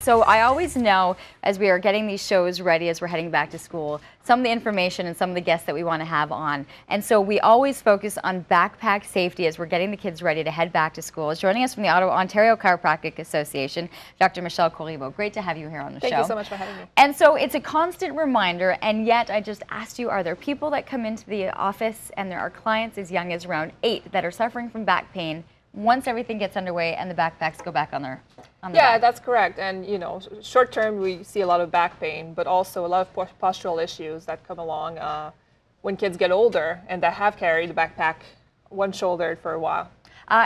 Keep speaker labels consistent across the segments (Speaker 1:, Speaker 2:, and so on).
Speaker 1: So I always know as we are getting these shows ready, as we're heading back to school, some of the information and some of the guests that we want to have on. And so we always focus on backpack safety as we're getting the kids ready to head back to school. Joining us from the Ontario Chiropractic Association, Dr. Michele Corriveau. Great to have you here on the show.
Speaker 2: Thank you so much for having me.
Speaker 1: And so it's a constant reminder, and yet I just asked you, are there people that come into the office and there are clients as young as around 8 that are suffering from back pain once everything gets underway and the backpacks go back on their back?
Speaker 2: That's correct. And you know, short term we see a lot of back pain, but also a lot of postural issues that come along when kids get older and that have carried the backpack one-shouldered for a while.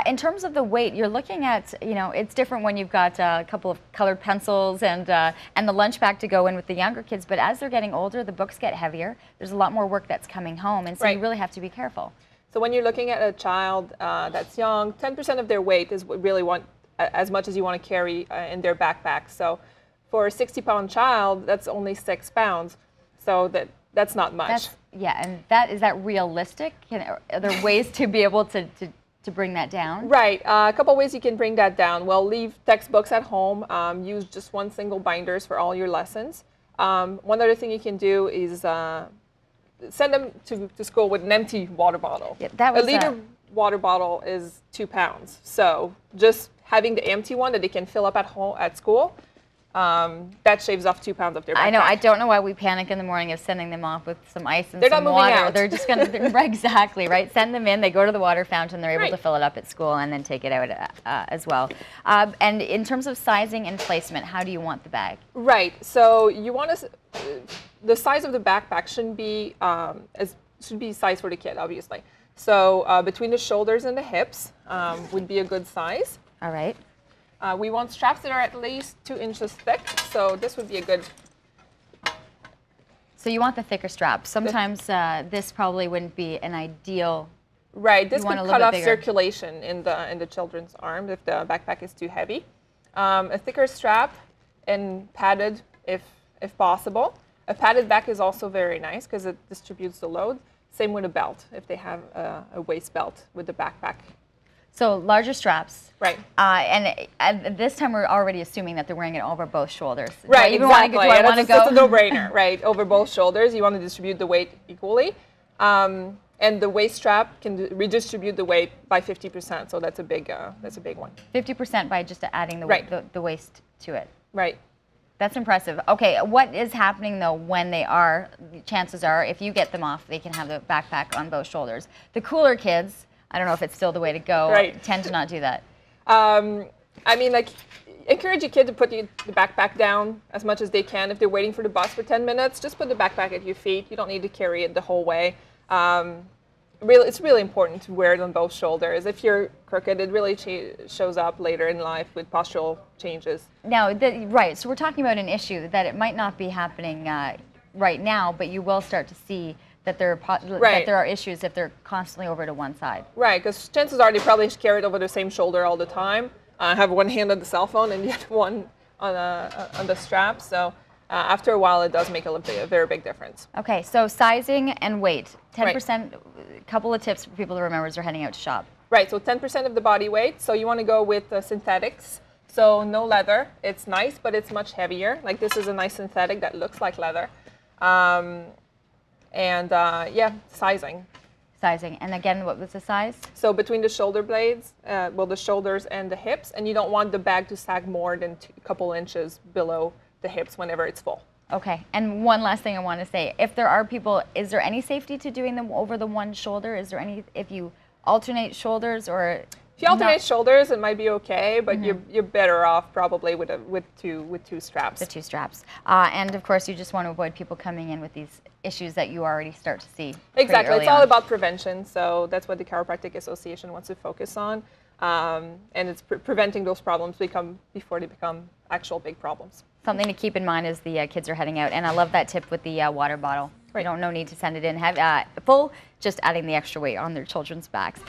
Speaker 1: In terms of the weight, you're looking at, you know, it's different when you've got a couple of colored pencils and the lunch bag to go in with the younger kids, but as they're getting older, the books get heavier. There's a lot more work that's coming home, and so you really have to be careful.
Speaker 2: So when you're looking at a child that's young, 10% of their weight is what really as much as you want to carry in their backpack. So for a 60-pound child, that's only 6 pounds. So that's not much.
Speaker 1: And is that realistic? Are there ways to be able to bring that down?
Speaker 2: Right. A couple ways you can bring that down. Well, leave textbooks at home. Use just one single binders for all your lessons. One other thing you can do is send them to school with an empty water bottle.
Speaker 1: A
Speaker 2: liter water bottle is 2 pounds. So just having the empty one that they can fill up at school, that shaves off 2 pounds of their backpack.
Speaker 1: I know. I don't know why we panic in the morning of sending them off with some ice and
Speaker 2: some water.
Speaker 1: They're not moving
Speaker 2: out.
Speaker 1: They're just going to, exactly, right? Send them in, they go to the water fountain, they're able to fill it up at school and then take it out as well. And in terms of sizing and placement, how do you want the bag?
Speaker 2: Right. So you want to, the size of the backpack shouldn't be size for the kid, obviously. So between the shoulders and the hips would be a good size.
Speaker 1: All right.
Speaker 2: We want straps that are at least 2 inches thick, so this would be a good...
Speaker 1: So you want the thicker straps. Sometimes this probably wouldn't be an ideal...
Speaker 2: Right, this could cut off circulation in the children's arm if the backpack is too heavy. A thicker strap and padded if possible. A padded back is also very nice because it distributes the load. Same with a belt, if they have a waist belt with the backpack.
Speaker 1: So larger straps.
Speaker 2: Right.
Speaker 1: And this time we're already assuming that they're wearing it over both shoulders.
Speaker 2: Right, exactly. That's a no-brainer, right? Over both shoulders, you want to distribute the weight equally. And the waist strap can redistribute the weight by 50%, so that's a big one.
Speaker 1: 50% by just adding the waist to it.
Speaker 2: Right.
Speaker 1: That's impressive. Okay, what is happening though when they are, chances are, if you get them off, they can have the backpack on both shoulders. The cooler kids, I don't know if it's still the way to go, tend to not do that.
Speaker 2: I mean, like, encourage your kid to put the backpack down as much as they can. If they're waiting for the bus for 10 minutes, just put the backpack at your feet. You don't need to carry it the whole way. It's really important to wear it on both shoulders. If you're crooked, it really shows up later in life with postural changes.
Speaker 1: Now, so we're talking about an issue that it might not be happening right now, but you will start to see that there are issues if they're constantly over to one side. Right,
Speaker 2: because chances are they probably carry it over the same shoulder all the time. Have one hand on the cell phone and yet one on the strap. So after a while, it does make a very big difference.
Speaker 1: Okay, so sizing and weight. 10%, couple of tips for people to remember as they're heading out to shop.
Speaker 2: Right, so 10% of the body weight. So you want to go with synthetics. So no leather. It's nice, but it's much heavier. Like this is a nice synthetic that looks like leather. Sizing.
Speaker 1: Sizing. And again, what was the size?
Speaker 2: So between the shoulder blades, the shoulders and the hips, and you don't want the bag to sag more than a couple inches below the hips whenever it's full.
Speaker 1: Okay. And one last thing I want to say. If there are people, is there any safety to doing them over the one shoulder? Is there any, if you alternate shoulders or...
Speaker 2: If you alternate shoulders, it might be okay, but you're better off probably with two straps.
Speaker 1: The 2 straps. And of course, you just want to avoid people coming in with these issues that you already start to see.
Speaker 2: Exactly. It's all about prevention, so that's what the Chiropractic Association wants to focus on. And it's preventing those problems before they become actual big problems.
Speaker 1: Something to keep in mind as the kids are heading out. And I love that tip with the water bottle. No need to send it in full, just adding the extra weight on their children's backs.